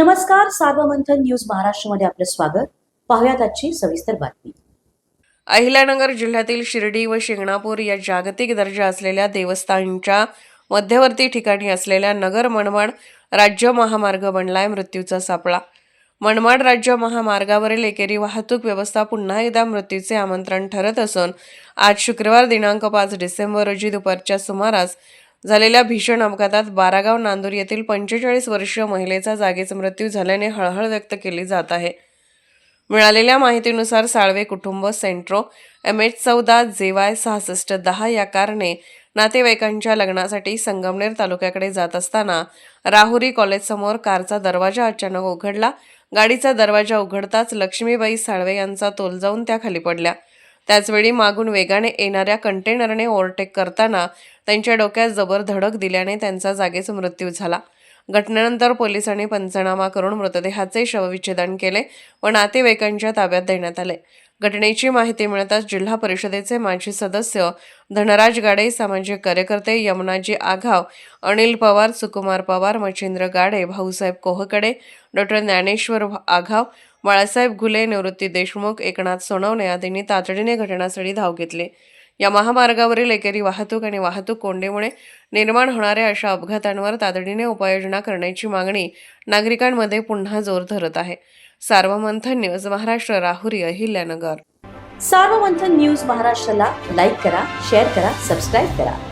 नमस्कार, सार्वमंथन न्यूज महाराष्ट्रमध्ये आपलं स्वागत. पाहुयात आजची सविस्तर बातमी. अहिल्यानगर जिल्ह्यातील शिर्डी व शिंगणापूर या जागतिक दर्जा असलेल्या देवस्थानच्या मध्यवर्ती ठिकाणी असलेल्या नगर मनमाड राज्य महामार्ग बनलाय मृत्यूचा सापळा. मनमाड राज्य महामार्गावरील एकेरी वाहतूक व्यवस्था पुन्हा एकदा मृत्यूचे आमंत्रण ठरत असून आज शुक्रवार दिनांक 5 डिसेंबर रोजी दुपारच्या सुमारास झालेल्या भीषण अपघातात बारागाव नांदूर येथील 45 वर्षीय महिलेचा जागीच मृत्यू झाल्याने हळहळ व्यक्त केली जात आहे. मिळालेल्या माहितीनुसार साळवे कुटुंब सेंट्रो MH14 JY 6610 या कारने नातेवाईकांच्या लग्नासाठी संगमनेर तालुक्याकडे जात असताना राहुरी कॉलेजसमोर कारचा दरवाजा अचानक उघडला. गाडीचा दरवाजा उघडताच लक्ष्मीबाई साळवे यांचा तोल जाऊन त्या खाली पडल्या. त्याचवेळी मागून वेगाने येणाऱ्या कंटेनरने ओव्हरटेक करताना त्यांच्या डोक्यात जबर धडक दिल्याने त्यांचा जागीच मृत्यू झाला. घटनेनंतर पोलिसांनी पंचनामा करून मृतदेहाचे शवविच्छेदन केले व नातेवाईकांच्या ताब्यात देण्यात आले. घटनेची माहिती मिळताच जिल्हा परिषदेचे माजी सदस्य धनराज गाडे, सामाजिक कार्यकर्ते यमुनाजी आघाव, अनिल पवार, सुकुमार पवार, मच्छिंद्र गाडे, भाऊसाहेब कोहकडे, डॉक्टर ज्ञानेश्वर आघाव, बाळासाहेब घुले, निवृत्ती देशमुख, एकनाथ सोनवणे आदींनी तातडीने घटनास्थळी धाव घेतली. या महामार्गावरील एकेरी वाहतूक आणि वाहतूक कोंडीमुळे निर्माण होणाऱ्या अशा अपघातांवर तातडीने उपाययोजना करण्याची मागणी नागरिकांमध्ये पुन्हा जोर धरत आहे. सार्वमंथन न्यूज महाराष्ट्र, राहुरी, अहिल्यानगर. सार्वमंथन न्यूज महाराष्ट्राला लाईक करा, शेअर करा, सबस्क्राईब करा.